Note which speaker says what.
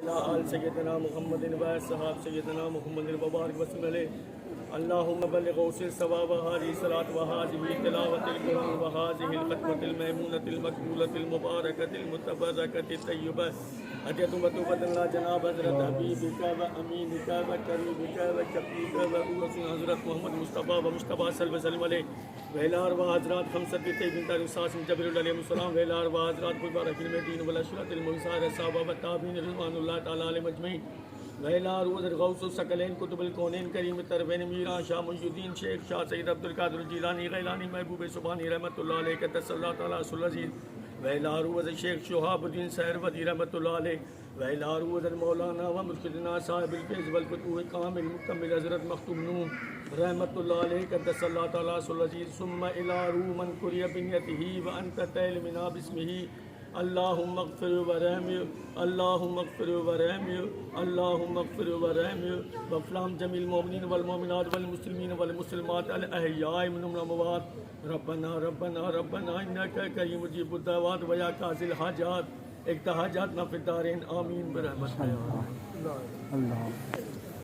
Speaker 1: آل سیدنا محمد و صحاب سیدنا محمد وبارک وسلم علیہ اللہم بلغ اوصل ثواب هذه الصلاة وهذه تلاوة القرآن وهذه الختمة الميمونة المقبولة المباركة المتبركة الطيبة حجة وتوبة لا جناب حضرت حبیبک و امینک و قریبک و شفیعک و رسول حضرت محمد مصطفیٰ و مصطفیٰ صلی اللہ علیہ وسلم علیہ ویلار و حضرات خمسۃ طیبین طاہرین جبریل علیہ السلام ویلار و حضرات مبارکین المدین والاشرۃ المنصار صحابہ و تابعین رضوان اللہ تعالی علیہم اجمعین ویلار و غوث الثقلین قطب الکونین کریم تربین میران شاہ محی الدین شیخ شاہ سید عبدالقادر الجیلانی غیلانی محبوب سبحانی رحمۃ اللہ علیہ قدس اللہ تعالی رسول العزیز ویلار و شیخ شہاب الدین سہروردی رحمۃ اللہ علیہ ویلار و مولانا و مرشدنا صاحب الفیض والفتوح کامل مکمل حضرت مختوم نون رحمۃ اللہ علیہ قدس اللہ تعالی رسول العزیز ثم الى من قری بنیتہ وانت تعلمنا باسمہ اللہم اغفر ورحم اللہم اغفر ورحم اللہم اغفر ورحم وافلام جمیع المؤمنین والمؤمنات والمسلمین والمسلمات الاحیاء منهم الاموات ربنا ربنا ربنا انک کریم مجیب الدعوات ویا قاضی الحاجات اقضِ حاجاتنا فی الدارین آمین برحمتک یا اللہ